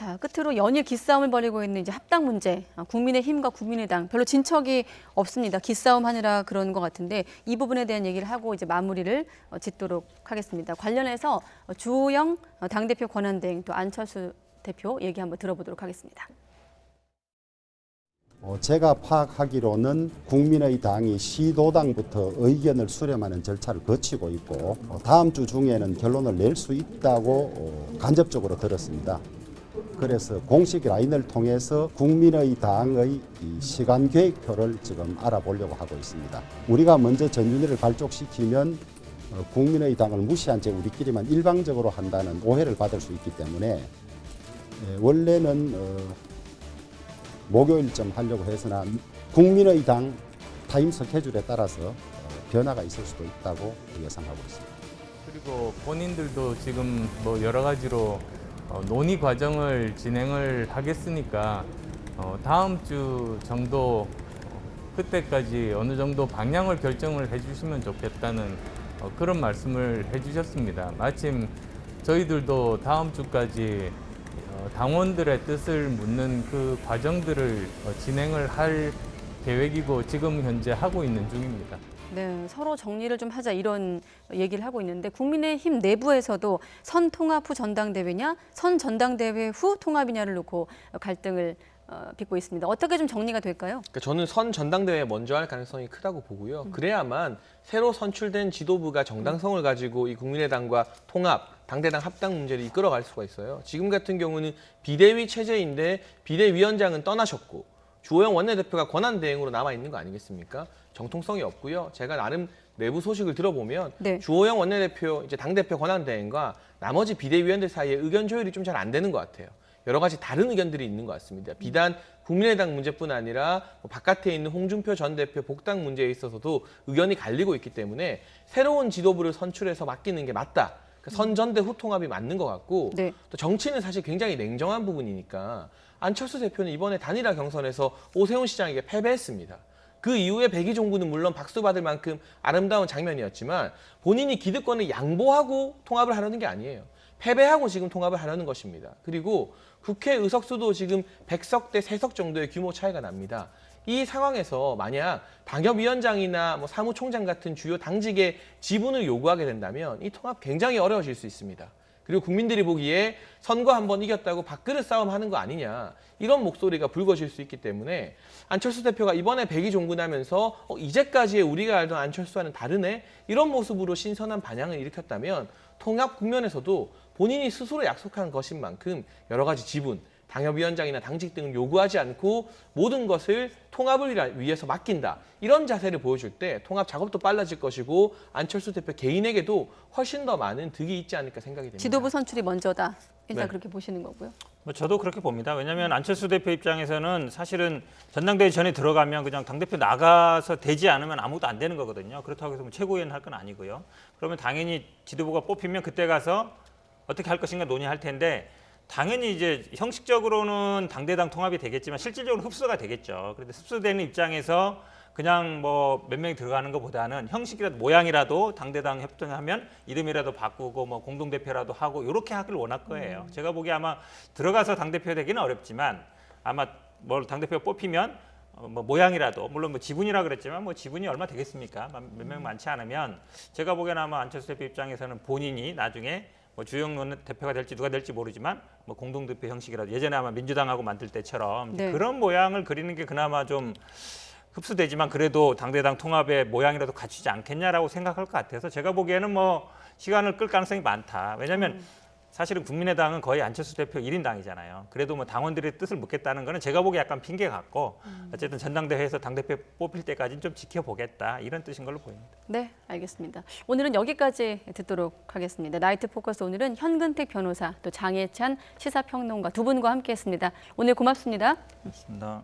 자, 끝으로 연일 기싸움을 벌이고 있는 이제 합당 문제. 국민의힘과 국민의당 별로 진척이 없습니다. 기싸움 하느라 그런 것 같은데 이 부분에 대한 얘기를 하고 이제 마무리를 짓도록 하겠습니다. 관련해서 주호영 당대표 권한대행 또 안철수 대표 얘기 한번 들어보도록 하겠습니다. 제가 파악하기로는 국민의당이 시도당부터 의견을 수렴하는 절차를 거치고 있고 다음 주 중에는 결론을 낼 수 있다고 간접적으로 들었습니다. 그래서 공식 라인을 통해서 국민의당의 시간 계획표를 지금 알아보려고 하고 있습니다. 우리가 먼저 전준위를 발족시키면 국민의당을 무시한 채 우리끼리만 일방적으로 한다는 오해를 받을 수 있기 때문에 원래는 목요일쯤 하려고 해서나 국민의당 타임 스케줄에 따라서 변화가 있을 수도 있다고 예상하고 있습니다. 그리고 본인들도 지금 뭐 여러 가지로 논의 과정을 진행을 하겠으니까 다음 주 정도 그때까지 어느 정도 방향을 결정을 해주시면 좋겠다는 그런 말씀을 해주셨습니다. 마침 저희들도 다음 주까지 당원들의 뜻을 묻는 그 과정들을 진행을 할 계획이고 지금 현재 하고 있는 중입니다. 네, 서로 정리를 좀 하자 이런 얘기를 하고 있는데 국민의힘 내부에서도 선 통합 후 전당대회냐, 선 전당대회 후 통합이냐를 놓고 갈등을 빚고 있습니다. 어떻게 좀 정리가 될까요? 그러니까 저는 선 전당대회 먼저 할 가능성이 크다고 보고요. 그래야만 새로 선출된 지도부가 정당성을 가지고 이 국민의당과 통합, 당대당 합당 문제를 이끌어갈 수가 있어요. 지금 같은 경우는 비대위 체제인데 비대위원장은 떠나셨고 주호영 원내대표가 권한대행으로 남아있는 거 아니겠습니까? 정통성이 없고요. 제가 나름 내부 소식을 들어보면 네. 주호영 원내대표, 이제 당대표 권한대행과 나머지 비대위원들 사이에 의견 조율이 좀 잘 안 되는 것 같아요. 여러 가지 다른 의견들이 있는 것 같습니다. 비단 국민의당 문제뿐 아니라 바깥에 있는 홍준표 전 대표 복당 문제에 있어서도 의견이 갈리고 있기 때문에 새로운 지도부를 선출해서 맡기는 게 맞다. 선전대 후 통합이 맞는 것 같고 네. 또 정치는 사실 굉장히 냉정한 부분이니까 안철수 대표는 이번에 단일화 경선에서 오세훈 시장에게 패배했습니다. 그 이후에 백의종군은 물론 박수 받을 만큼 아름다운 장면이었지만 본인이 기득권을 양보하고 통합을 하려는 게 아니에요. 패배하고 지금 통합을 하려는 것입니다. 그리고 국회 의석수도 지금 100석 대 3석 정도의 규모 차이가 납니다. 이 상황에서 만약 당협위원장이나 뭐 사무총장 같은 주요 당직의 지분을 요구하게 된다면 이 통합 굉장히 어려워질 수 있습니다. 그리고 국민들이 보기에 선거 한번 이겼다고 밥그릇 싸움 하는 거 아니냐 이런 목소리가 불거질 수 있기 때문에 안철수 대표가 이번에 백의종군하면서 이제까지의 우리가 알던 안철수와는 다르네 이런 모습으로 신선한 반향을 일으켰다면 통합 국면에서도 본인이 스스로 약속한 것인 만큼 여러 가지 지분, 당협위원장이나 당직 등을 요구하지 않고 모든 것을 통합을 위해서 맡긴다. 이런 자세를 보여줄 때 통합 작업도 빨라질 것이고 안철수 대표 개인에게도 훨씬 더 많은 득이 있지 않을까 생각이 됩니다. 지도부 선출이 먼저다. 일단 네. 그렇게 보시는 거고요. 저도 그렇게 봅니다. 왜냐하면 안철수 대표 입장에서는 사실은 전당대회 전에 들어가면 그냥 당대표 나가서 되지 않으면 아무것도 안 되는 거거든요. 그렇다고 해서 뭐 최고위원 할 건 아니고요. 그러면 당연히 지도부가 뽑히면 그때 가서 어떻게 할 것인가 논의할 텐데 당연히 이제 형식적으로는 당대당 통합이 되겠지만 실질적으로 흡수가 되겠죠. 그런데 흡수되는 입장에서 그냥 뭐 몇 명이 들어가는 것보다는 형식이라도 모양이라도 당대당 협동하면 이름이라도 바꾸고 뭐 공동대표라도 하고 이렇게 하길 원할 거예요. 제가 보기에 아마 들어가서 당대표 되기는 어렵지만 아마 뭐 당대표가 뽑히면 뭐 모양이라도 물론 뭐 지분이라 그랬지만 뭐 지분이 얼마 되겠습니까? 몇 명 많지 않으면 제가 보기에는 아마 안철수 대표 입장에서는 본인이 나중에 뭐 주영 대표가 될지 누가 될지 모르지만 뭐 공동대표 형식이라도 예전에 아마 민주당하고 만들 때처럼 네. 그런 모양을 그리는 게 그나마 좀 흡수되지만 그래도 당대당 통합의 모양이라도 갖추지 않겠냐라고 생각할 것 같아서 제가 보기에는 뭐 시간을 끌 가능성이 많다. 왜냐하면 사실은 국민의당은 거의 안철수 대표 1인당이잖아요. 그래도 뭐 당원들의 뜻을 묻겠다는 거는 제가 보기에 약간 핑계 같고 어쨌든 전당대회에서 당대표 뽑힐 때까지는 좀 지켜보겠다 이런 뜻인 걸로 보입니다. 네, 알겠습니다. 오늘은 여기까지 듣도록 하겠습니다. 나이트 포커스 오늘은 현근택 변호사 또 장혜찬 시사평론가 두 분과 함께했습니다. 오늘 고맙습니다. 고맙습니다.